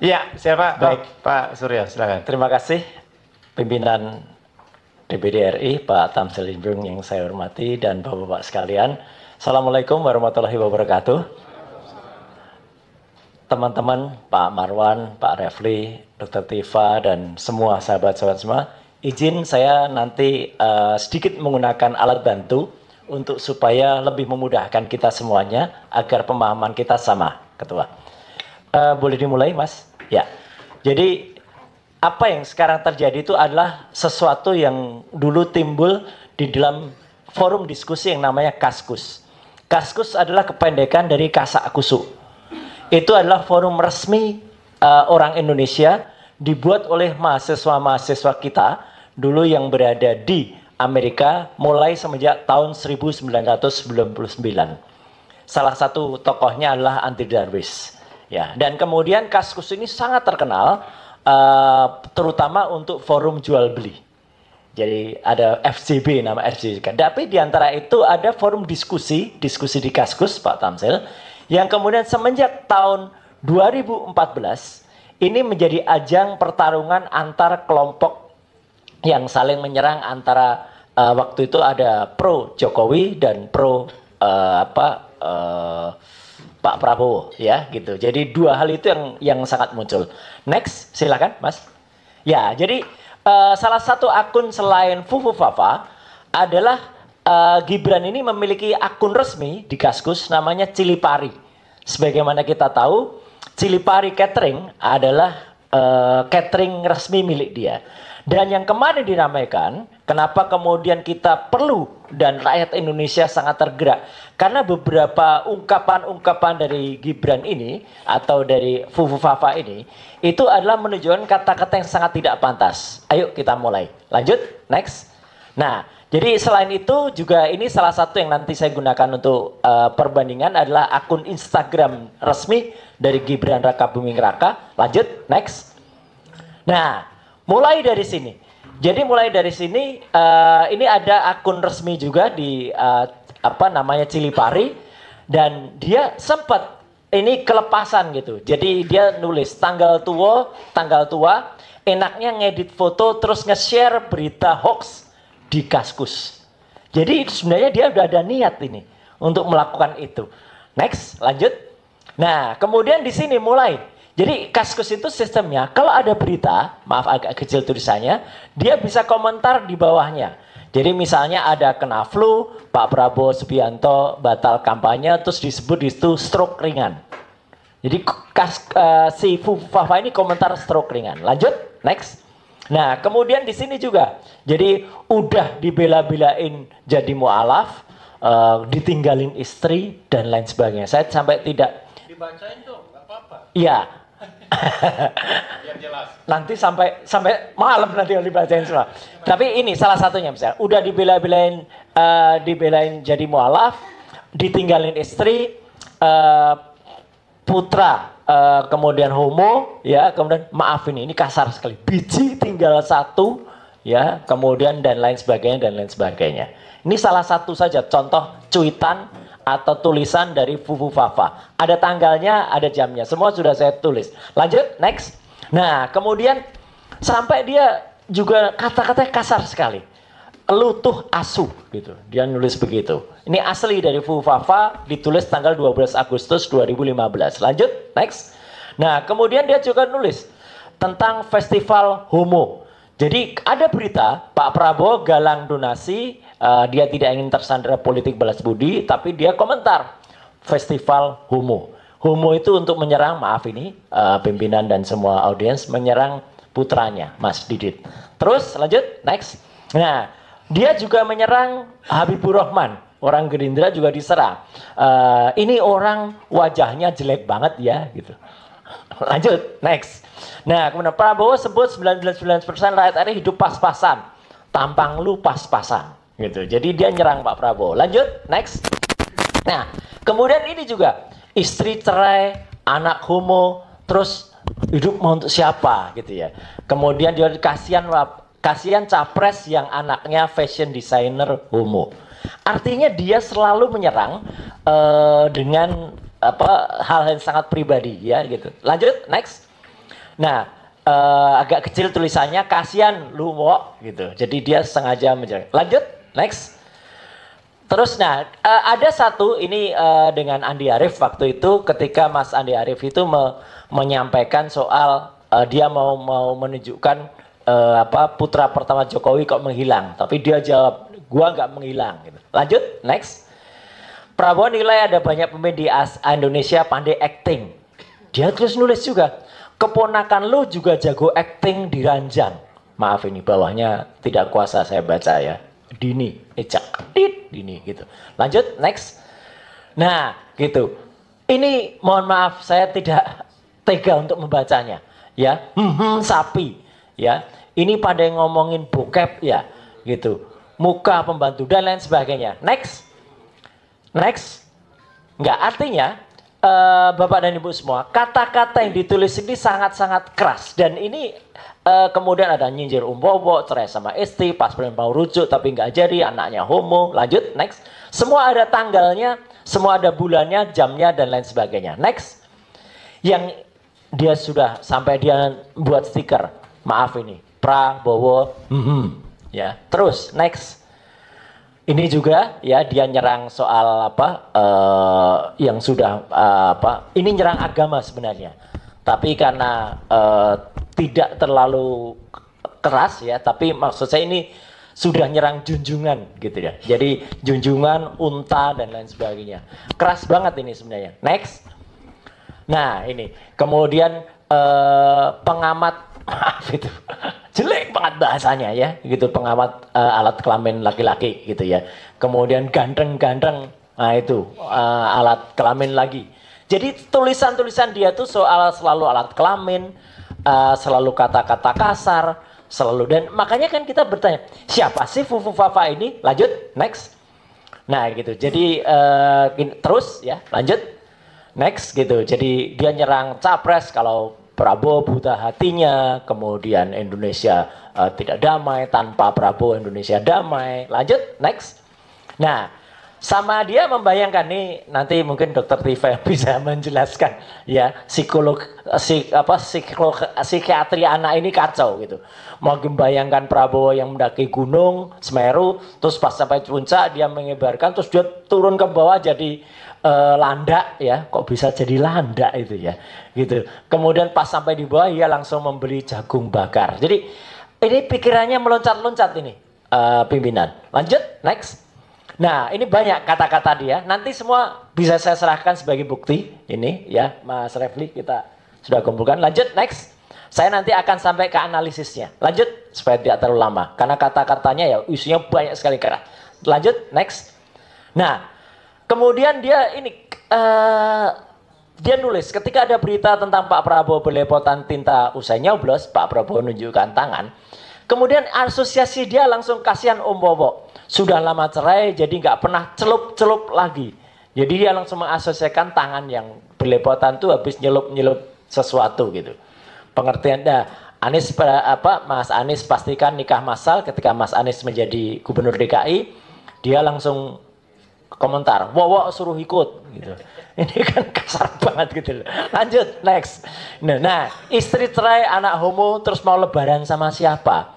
Iya, siapa? Baik. Pak Suryo, silakan. Terima kasih pimpinan DPD RI, Pak Tamsil Injung yang saya hormati dan Bapak-Bapak sekalian. Assalamualaikum warahmatullahi wabarakatuh. Teman-teman, Pak Marwan, Pak Refli, Dr. Tifa, dan semua sahabat-sahabat semua, izin saya nanti sedikit menggunakan alat bantu untuk supaya lebih memudahkan kita semuanya agar pemahaman kita sama, Ketua. Boleh dimulai, Mas? Ya. Jadi apa yang sekarang terjadi itu adalah sesuatu yang dulu timbul di dalam forum diskusi yang namanya Kaskus. Kaskus adalah kependekan dari Kasakusu. Itu adalah forum resmi orang Indonesia dibuat oleh mahasiswa-mahasiswa kita dulu yang berada di Amerika mulai semenjak tahun 1999. Salah satu tokohnya adalah Anti Darwis. Ya, dan kemudian Kaskus ini sangat terkenal terutama untuk forum jual beli. Jadi ada FJB, nama FJB. Tapi di antara itu ada forum diskusi di Kaskus, Pak Tamsil, yang kemudian semenjak tahun 2014 ini menjadi ajang pertarungan antar kelompok yang saling menyerang antara waktu itu ada pro Jokowi dan pro Pak Prabowo, ya gitu. Jadi dua hal itu yang sangat muncul. Next, silakan, Mas. Ya, jadi salah satu akun selain Fufu Fafa adalah Gibran ini memiliki akun resmi di Kaskus namanya Cilipari. Sebagaimana kita tahu, Cilipari Catering adalah catering resmi milik dia. Dan yang kemarin dinamaikan, kenapa kemudian kita perlu dan rakyat Indonesia sangat tergerak? Karena beberapa ungkapan-ungkapan dari Gibran ini atau dari Fufu Fafa ini itu adalah menunjukkan kata-kata yang sangat tidak pantas. Ayo kita mulai. Lanjut, next. Nah, jadi selain itu juga ini salah satu yang nanti saya gunakan untuk perbandingan adalah akun Instagram resmi dari Gibran Rakabuming Raka. Lanjut, next. Nah, mulai dari sini. Jadi mulai dari sini ini ada akun resmi juga di Cilipari dan dia sempat ini kelepasan gitu. Jadi dia nulis tanggal tua, enaknya ngedit foto terus nge-share berita hoax di Kaskus. Jadi sebenarnya dia udah ada niat ini untuk melakukan itu. Next, lanjut. Nah, kemudian di sini mulai. Jadi Kaskus itu sistemnya kalau ada berita, maaf agak kecil tulisannya, dia bisa komentar di bawahnya. Jadi misalnya ada kena flu, Pak Prabowo Subianto batal kampanye, terus disebut di situ stroke ringan. Jadi si Fafa ini komentar stroke ringan. Lanjut, next. Nah, kemudian di sini juga. Jadi udah dibela-belain jadi mualaf, ditinggalin istri dan lain sebagainya. Saya sampai tidak dibacain dong, nggak apa-apa. Iya. Biar jelas. Nanti sampai malam nanti yang dibacain semua. Tapi ini salah satunya misalnya, udah dibelain jadi mualaf, ditinggalin istri, putra, kemudian homo, ya, kemudian maaf ini kasar sekali, biji tinggal satu, ya, kemudian dan lain sebagainya. Ini salah satu saja contoh cuitan atau tulisan dari Fufu Fafa. Ada tanggalnya, ada jamnya, semua sudah saya tulis. Lanjut, next. Nah, kemudian sampai dia juga kata-katanya kasar sekali. Lutuh asu gitu. Dia nulis begitu. Ini asli dari Fufu Fafa, ditulis tanggal 12 Agustus 2015. Lanjut, next. Nah, kemudian dia juga nulis tentang festival homo. Jadi ada berita Pak Prabowo galang donasi, dia tidak ingin tersandera politik balas budi, tapi dia komentar festival homo. Homo itu untuk menyerang, maaf ini pimpinan dan semua audiens, menyerang putranya, Mas Didit. Terus lanjut, next. Nah, dia juga menyerang Habibur Rahman, orang Gerindra juga diserang. Ini orang wajahnya jelek banget ya, gitu. Lanjut, next. Nah, kemudian Prabowo sebut 99% rakyat RI hidup pas-pasan. Tampang lu pas-pasan. Gitu. Jadi dia nyerang Pak Prabowo. Lanjut, next. Nah, kemudian ini juga. Istri cerai, anak homo, terus hidup mau untuk siapa gitu ya. Kemudian dia kasihan capres yang anaknya fashion designer homo. Artinya dia selalu menyerang dengan hal yang sangat pribadi ya gitu. Lanjut, next. Nah, agak kecil tulisannya, kasihan lu Wok gitu. Jadi dia sengaja menjelek. Lanjut, next. Terus nah, ada satu ini dengan Andi Arief waktu itu ketika Mas Andi Arief itu menyampaikan soal dia mau menunjukkan putra pertama Jokowi kok menghilang, tapi dia jawab gua nggak menghilang gitu. Lanjut, next. Prabowo nilai ada banyak pemain di Indonesia pandai acting. Dia terus nulis juga, keponakan lu juga jago acting di ranjang. Maaf ini bawahnya tidak kuasa saya baca ya. Dini, Ecak, Dini gitu. Lanjut, next. Nah, gitu. Ini mohon maaf saya tidak tega untuk membacanya. Ya, sapi. Ya, ini pandai ngomongin bokep ya, gitu. Muka pembantu dan lain sebagainya. Next. Enggak, artinya Bapak dan Ibu semua, kata-kata yang ditulis ini sangat-sangat keras dan ini kemudian ada nyinjir Bowo, cerai sama istri, pas mau rujuk tapi nggak jadi, anaknya homo. Lanjut, next. Semua ada tanggalnya, semua ada bulannya, jamnya dan lain sebagainya. Next. Yang dia sudah sampai dia buat stiker, maaf ini, Prabowo, ya. Terus next. Ini juga ya dia nyerang soal yang sudah ini nyerang agama sebenarnya. Tapi karena tidak terlalu keras ya, tapi maksud saya ini sudah nyerang junjungan gitu ya. Jadi junjungan, unta dan lain sebagainya. Keras banget ini sebenarnya. Next. Nah, ini. Kemudian pengamat maaf itu jelek banget bahasanya ya gitu, pengamat alat kelamin laki-laki gitu ya, kemudian ganteng-ganteng, nah itu alat kelamin lagi. Jadi tulisan-tulisan dia tuh soal selalu alat kelamin, selalu kata-kata kasar, selalu, dan makanya kan kita bertanya siapa sih Fufu Fafa ini. Lanjut, next. Nah gitu, jadi terus ya, lanjut, next gitu. Jadi dia nyerang capres kalau Prabowo buta hatinya, kemudian Indonesia tidak damai, tanpa Prabowo Indonesia damai. Lanjut, next. Nah, sama dia membayangkan nih, nanti mungkin Dokter Tifa bisa menjelaskan ya, psikiatri anak ini kacau gitu. Mau membayangkan Prabowo yang mendaki gunung Semeru, terus pas sampai puncak dia mengibarkan, terus dia turun ke bawah jadi landak ya, kok bisa jadi landak itu ya gitu. Kemudian pas sampai di bawah ia langsung membeli jagung bakar. Jadi ini pikirannya meloncat-loncat ini pimpinan. Lanjut, next. Nah ini banyak kata-kata dia, nanti semua bisa saya serahkan sebagai bukti ini ya Mas Refli, kita sudah kumpulkan. Lanjut, next. Saya nanti akan sampai ke analisisnya. Lanjut supaya tidak terlalu lama karena kata-katanya ya isinya banyak sekali keras. Lanjut, next. Nah kemudian dia ini dia nulis ketika ada berita tentang Pak Prabowo belepotan tinta usai nyoblos, Pak Prabowo menunjukkan tangan. Kemudian asosiasi dia langsung kasihan Om Bowo. Sudah lama cerai jadi nggak pernah celup-celup lagi. Jadi dia langsung mengasosiasikan tangan yang belepotan tuh habis nyelup-nyelup sesuatu gitu. Pengertian Anies Mas Anies pastikan nikah massal ketika Mas Anies menjadi gubernur DKI, dia langsung komentar, wow suruh ikut gitu. Ini kan kasar banget gitu loh. Lanjut, next. Nah, istri cerai, anak homo, terus mau lebaran sama siapa?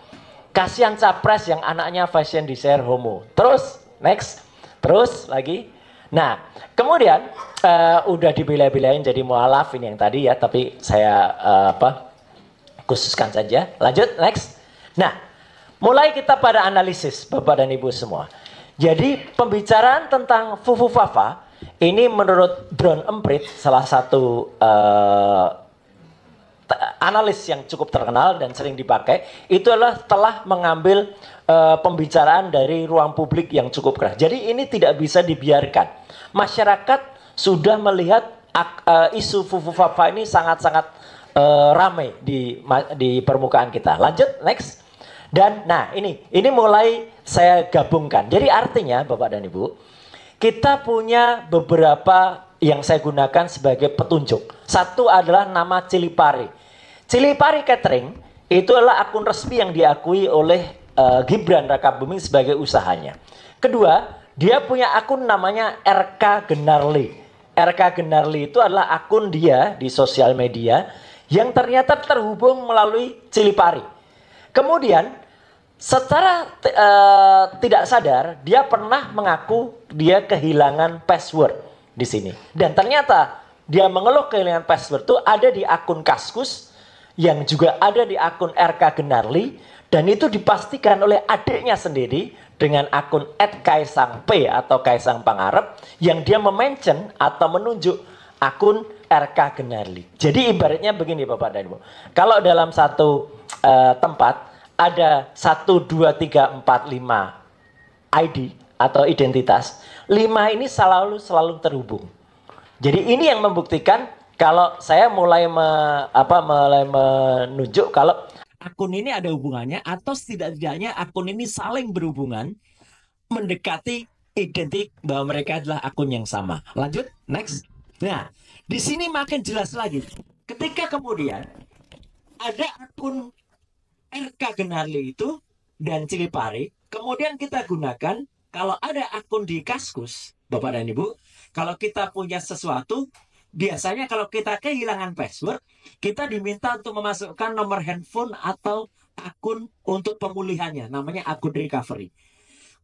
Kasihan capres yang anaknya fashion designer homo. Terus, next. Terus lagi. Nah, kemudian udah dibela-belain jadi mualaf ini yang tadi ya, tapi saya khususkan saja. Lanjut, next. Nah, mulai kita pada analisis Bapak dan Ibu semua. Jadi pembicaraan tentang Fufu Fafa ini menurut Drone Emprit, salah satu analis yang cukup terkenal dan sering dipakai, itu adalah telah mengambil pembicaraan dari ruang publik yang cukup keras. Jadi ini tidak bisa dibiarkan. Masyarakat sudah melihat isu Fufu Fafa ini sangat-sangat ramai di permukaan kita. Lanjut, next. Dan nah ini mulai saya gabungkan. Jadi artinya Bapak dan Ibu, kita punya beberapa yang saya gunakan sebagai petunjuk. Satu adalah nama Cilipari. Cilipari Catering itu adalah akun resmi yang diakui oleh Gibran Rakabuming sebagai usahanya. Kedua, dia punya akun namanya RK Genarli. RK Genarli itu adalah akun dia di sosial media yang ternyata terhubung melalui Cilipari. Kemudian secara tidak sadar dia pernah mengaku dia kehilangan password di sini. Dan ternyata dia mengeluh kehilangan password itu ada di akun Kaskus, yang juga ada di akun RK Genarli, dan itu dipastikan oleh adiknya sendiri dengan akun @kaisangp atau Kaisang Pangarep, yang dia memention atau menunjuk akun RK Genarli. Jadi ibaratnya begini Bapak dan Ibu, kalau dalam satu tempat ada 1, 2, 3, 4, 5 ID atau identitas, 5 ini selalu terhubung. Jadi ini yang membuktikan kalau saya mulai menunjuk kalau akun ini ada hubungannya, atau setidaknya akun ini saling berhubungan, mendekati identik bahwa mereka adalah akun yang sama. Lanjut, next. Nah, di sini makin jelas lagi. Ketika kemudian ada akun RK Genarli itu dan Cilipari, kemudian kita gunakan kalau ada akun di Kaskus, Bapak dan Ibu, kalau kita punya sesuatu, biasanya kalau kita kehilangan password, kita diminta untuk memasukkan nomor handphone atau akun untuk pemulihannya, namanya akun recovery.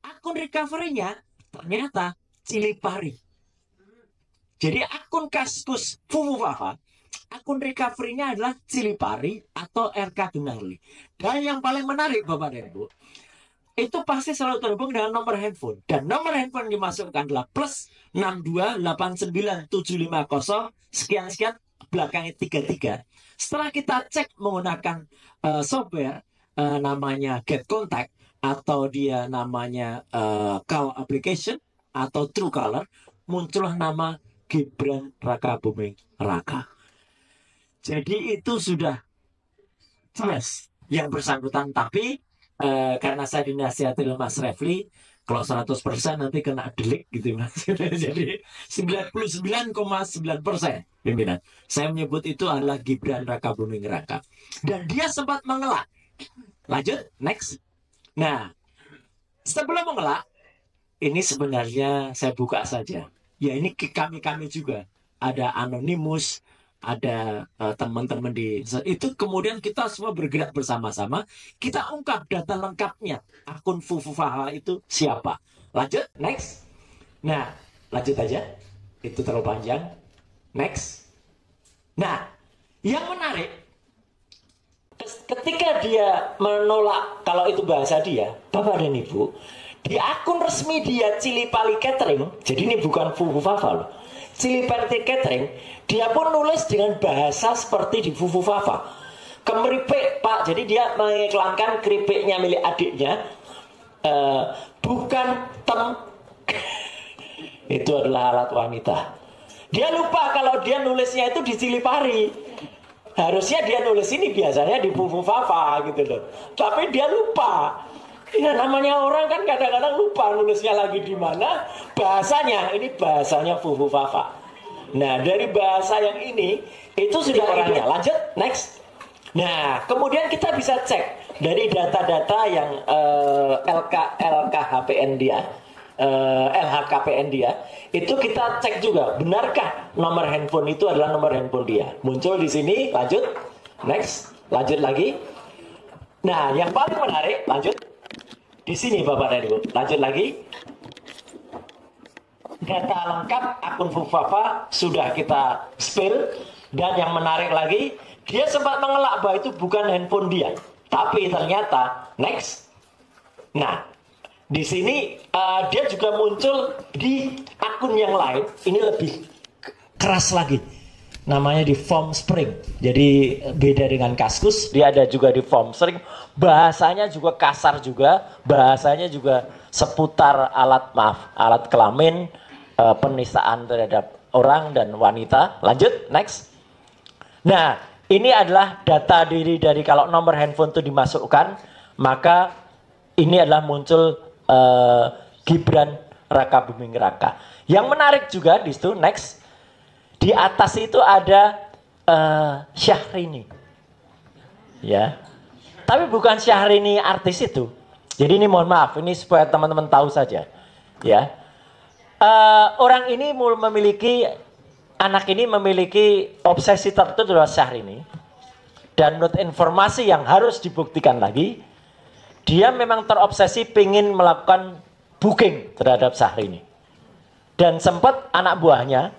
Akun recovery-nya ternyata Cilipari. Jadi akun Kaskus Fufufafa, akun recovery-nya adalah Cilipari atau RK Genarli. Dan yang paling menarik Bapak dan Ibu, itu pasti selalu terhubung dengan nomor handphone. Dan nomor handphone yang dimasukkan adalah +628970 sekian-sekian, belakangnya 33. Setelah kita cek menggunakan software namanya Get Contact, atau dia namanya Call Application atau Truecaller, muncullah nama Gibran Rakabuming Raka. Jadi itu sudah jelas yang bersangkutan. Tapi karena saya dinasihati oleh Mas Refli, kalau 100% nanti kena delik gitu Mas. Jadi 99,9% pimpinan. Saya menyebut itu adalah Gibran Rakabuming Raka. Dan dia sempat mengelak. Lanjut, next. Nah, sebelum mengelak, ini sebenarnya saya buka saja. Ya ini kami juga. Ada Anonymous, ada teman-teman di itu, kemudian kita semua bergerak bersama-sama, kita ungkap data lengkapnya akun Fufufaha itu siapa. Lanjut, next. Nah, lanjut aja, itu terlalu panjang. Next. Nah, yang menarik, ketika dia menolak, kalau itu bahasa dia, Bapak dan Ibu, di akun resmi dia Cilipali Catering, jadi ini bukan Fufufaha loh, Cilipali Catering, dia pun nulis dengan bahasa seperti di Fufufaha. Kemeripik Pak, jadi dia mengiklankan keripiknya milik adiknya, bukan tem. Itu adalah alat wanita. Dia lupa kalau dia nulisnya itu di Cilipari. Harusnya dia nulis ini biasanya di Fufufaha gitu loh. Tapi dia lupa. Ya namanya orang kan kadang-kadang lupa nulisnya lagi di mana. Bahasanya, ini bahasanya Fufufaha. Nah dari bahasa yang ini, itu sudah orangnya. Lanjut, next. Nah kemudian kita bisa cek dari data-data yang LHKPN dia, LHKPN dia, itu kita cek juga, benarkah nomor handphone itu adalah nomor handphone dia. Muncul di sini, lanjut, next, lanjut lagi. Nah yang paling menarik, lanjut. Di sini Bapak dan Ibu, lanjut lagi. Data lengkap akun Fufufaha sudah kita spill. Dan yang menarik lagi, dia sempat mengelak bahwa itu bukan handphone dia. Tapi ternyata, next. Nah, di sini dia juga muncul di akun yang lain. Ini lebih keras lagi. Namanya di Form Spring. Jadi beda dengan Kaskus. Dia ada juga di Form Spring. Bahasanya juga kasar juga. Bahasanya juga seputar alat kelamin, penistaan terhadap orang dan wanita. Lanjut, next. Nah, ini adalah data diri dari kalau nomor handphone itu dimasukkan, maka ini adalah muncul Gibran Rakabuming Raka. Yang menarik juga di situ, next. Di atas itu ada Syahrini. Ya. Tapi bukan Syahrini artis itu. Jadi ini mohon maaf, ini supaya teman-teman tahu saja. Ya. Orang ini memiliki, anak ini memiliki obsesi tertentu adalah Syahrini. dan menurut informasi yang harus dibuktikan lagi, dia memang terobsesi pengen melakukan booking terhadap Syahrini. Dan sempat anak buahnya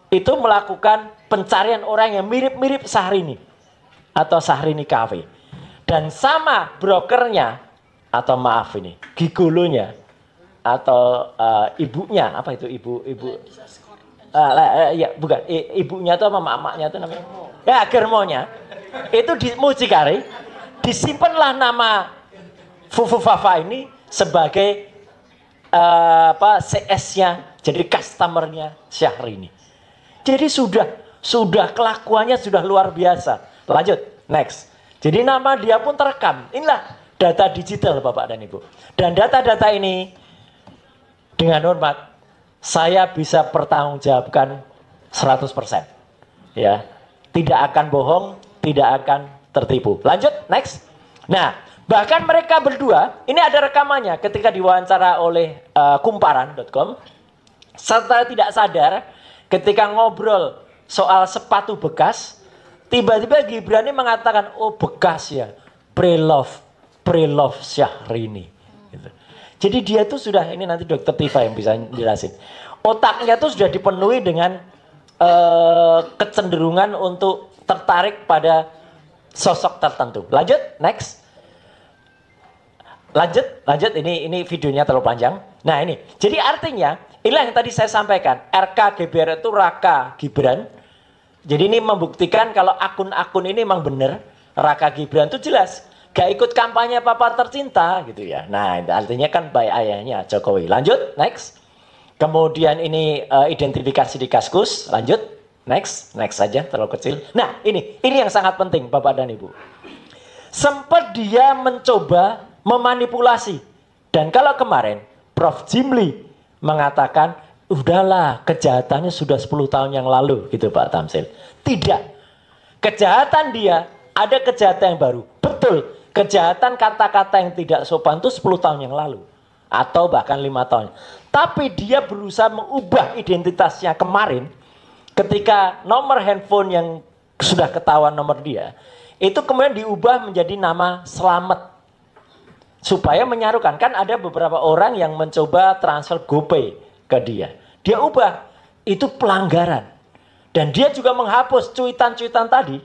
itu melakukan pencarian orang yang mirip-mirip Syahrini atau Syahrini Cafe. Dan sama brokernya atau maaf ini, gigolonya atau ibunya, apa itu ibu ya bukan ibunya itu apa maknya itu namanya ya germonya itu di mucikari disimpanlah nama Fufu Fafa ini sebagai CS-nya, jadi customernya Syahrini. Jadi sudah kelakuannya sudah luar biasa. Lanjut next. Jadi nama dia pun terekam. Inilah data digital Bapak dan Ibu. Dan data-data ini dengan hormat saya bisa pertanggungjawabkan 100%. Ya, tidak akan bohong, tidak akan tertipu. Lanjut, next. Nah, bahkan mereka berdua, ini ada rekamannya ketika diwawancara oleh kumparan.com. Serta tidak sadar ketika ngobrol soal sepatu bekas, tiba-tiba Gibran ini mengatakan, oh bekas ya, pre-love Syahrini. Gitu. Jadi dia tuh sudah, ini nanti Dokter Tifa yang bisa jelasin. Otaknya tuh sudah dipenuhi dengan kecenderungan untuk tertarik pada sosok tertentu. Lanjut, next. Lanjut. Ini videonya terlalu panjang. Nah ini, jadi artinya, inilah yang tadi saya sampaikan. RK GBR itu Raka Gibran. Jadi ini membuktikan kalau akun-akun ini memang benar. Raka Gibran itu jelas gak ikut kampanye papa tercinta gitu ya. Nah artinya kan baik ayahnya Jokowi. Lanjut, next. Kemudian ini identifikasi di Kaskus. Lanjut, next saja terlalu kecil. Nah ini yang sangat penting Bapak dan Ibu. Sempat dia mencoba memanipulasi. Dan kalau kemarin Prof. Jimli mengatakan udahlah kejahatannya sudah 10 tahun yang lalu gitu Pak Tamsil. Tidak. Kejahatan dia ada kejahatan yang baru. Betul. Kejahatan kata-kata yang tidak sopan itu 10 tahun yang lalu. Atau bahkan 5 tahun. Tapi dia berusaha mengubah identitasnya kemarin. Ketika nomor handphone yang sudah ketahuan nomor dia. Itu kemudian diubah menjadi nama Slamet. Supaya menyarukan. Kan ada beberapa orang yang mencoba transfer GoPay ke dia. Dia ubah. Itu pelanggaran. Dan dia juga menghapus cuitan-cuitan tadi.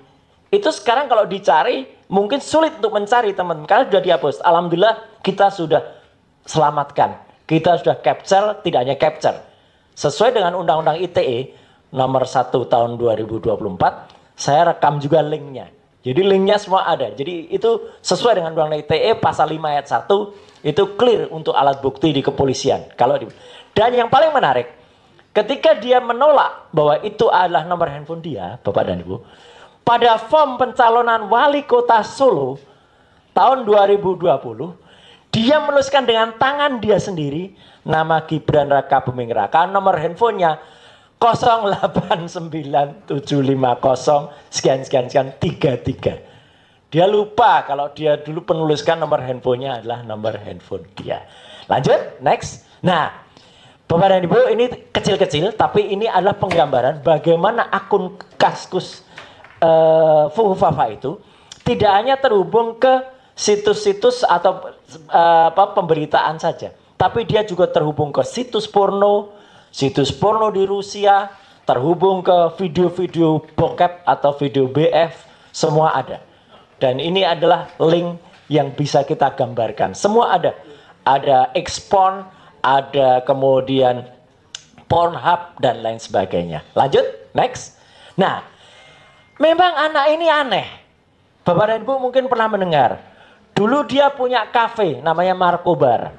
Itu sekarang kalau dicari mungkin sulit untuk mencari teman-teman. Karena sudah dihapus. Alhamdulillah kita sudah selamatkan. Kita sudah capture, tidak hanya capture. Sesuai dengan Undang-Undang ITE nomor 1 tahun 2024. Saya rekam juga linknya. Jadi linknya semua ada. Jadi itu sesuai dengan Undang-Undang ITE pasal 5 ayat 1. Itu clear untuk alat bukti di kepolisian. Dan yang paling menarik, ketika dia menolak bahwa itu adalah nomor handphone dia, Bapak dan Ibu, pada form pencalonan wali kota Solo tahun 2020, dia menuliskan dengan tangan dia sendiri nama Gibran Raka Buming Raka, nomor handphonenya 089750 sekian 33. Dia lupa kalau dia dulu penuliskan nomor handphonenya adalah nomor handphone dia. Lanjut, next. Nah, Bapak dan Ibu, ini kecil-kecil, tapi ini adalah penggambaran bagaimana akun Kaskus Fufu Fafa itu tidak hanya terhubung ke situs-situs atau pemberitaan saja, tapi dia juga terhubung ke situs porno di Rusia, terhubung ke video-video bokep atau video BF, semua ada. Dan ini adalah link yang bisa kita gambarkan. Semua ada. Ada Xporn, ada kemudian Pornhub dan lain sebagainya. Lanjut, next. Nah, memang anak ini aneh. Bapak dan Ibu mungkin pernah mendengar. Dulu dia punya kafe namanya Markobar.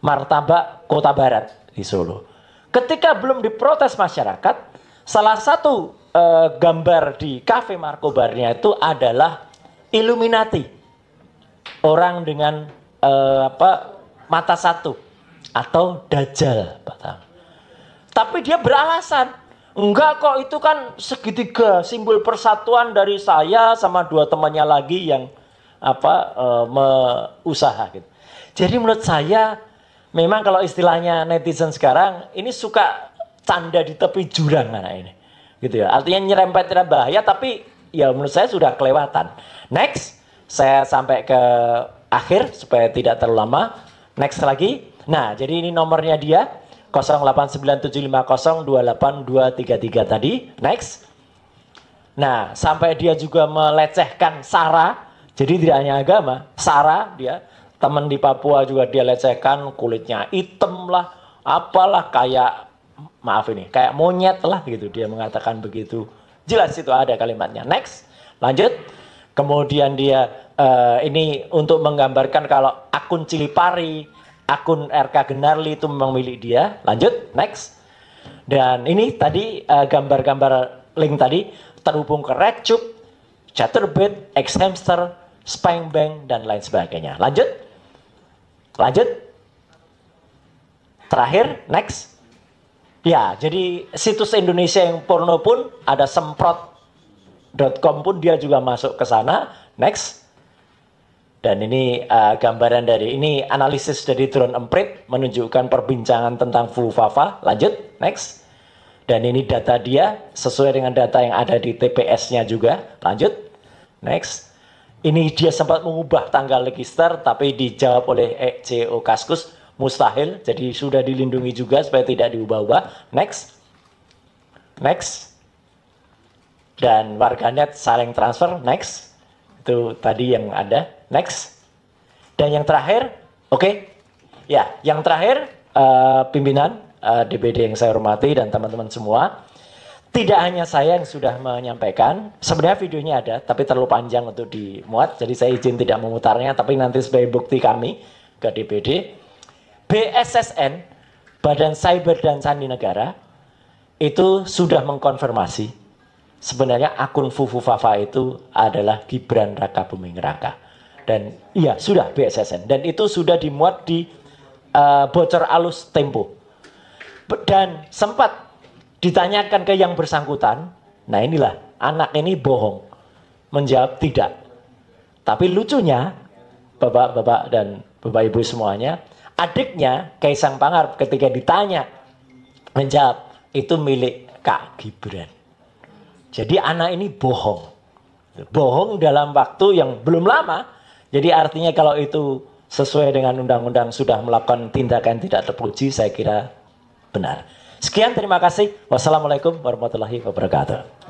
Martabak Kota Barat di Solo. Ketika belum diprotes masyarakat, salah satu gambar di kafe Markobarnya itu adalah Illuminati. Orang dengan mata satu atau Dajjal. Tapi dia beralasan, enggak kok itu kan segitiga, simbol persatuan dari saya sama 2 temannya lagi yang usaha gitu. Jadi menurut saya memang kalau istilahnya netizen sekarang ini suka canda di tepi jurang anak ini. Gitu ya. Artinya nyerempet bahaya tapi ya menurut saya sudah kelewatan. Next, saya sampai ke akhir supaya tidak terlalu lama. Next lagi. Nah, jadi ini nomornya dia 089750282233 tadi. Next. Nah, sampai dia juga melecehkan Sara. Jadi tidak hanya agama, Sara dia teman di Papua juga dia lecehkan, kulitnya hitam lah, apalah kayak maaf ini, kayak monyet lah gitu, dia mengatakan begitu. Jelas itu ada kalimatnya. Next, lanjut. Kemudian dia ini untuk menggambarkan kalau akun Cilipari, akun RK Genarli itu memang milik dia. Lanjut, next. Dan ini tadi gambar-gambar link tadi terhubung ke RedTube, Chaturbate, Xhamster, Spankbank dan lain sebagainya. Lanjut. Lanjut. Terakhir, next. Ya, jadi situs Indonesia yang porno pun ada semprot.com pun dia juga masuk ke sana. Next. Dan ini gambaran dari ini analisis dari drone emprit menunjukkan perbincangan tentang Fufafa. Lanjut, next. Dan ini data dia sesuai dengan data yang ada di TPS-nya juga. Lanjut, next. Ini dia sempat mengubah tanggal register tapi dijawab oleh ECO Kaskus. Mustahil, jadi sudah dilindungi juga supaya tidak diubah-ubah. Next. Next. Dan warganet saling transfer. Next. Itu tadi yang ada. Next. Dan yang terakhir, oke. Ya, yang terakhir, pimpinan DPD yang saya hormati dan teman-teman semua. Tidak hanya saya yang sudah menyampaikan, sebenarnya videonya ada, tapi terlalu panjang untuk dimuat, jadi saya izin tidak memutarnya, tapi nanti sebagai bukti kami ke DPD. BSSN, Badan Cyber dan Sandi Negara, itu sudah mengkonfirmasi sebenarnya akun Fufufafa itu adalah Gibran Raka Buming Raka. Dan iya, sudah BSSN. Dan itu sudah dimuat di bocor alus Tempo. Dan sempat ditanyakan ke yang bersangkutan, nah inilah, anak ini bohong. Menjawab tidak. Tapi lucunya, bapak-bapak dan bapak ibu semuanya, adiknya Kaisang Pangarep ketika ditanya menjawab itu milik Kak Gibran. Jadi anak ini bohong. Bohong dalam waktu yang belum lama. Jadi artinya kalau itu sesuai dengan undang-undang sudah melakukan tindakan tidak terpuji, saya kira benar. Sekian, terima kasih. Wassalamualaikum warahmatullahi wabarakatuh.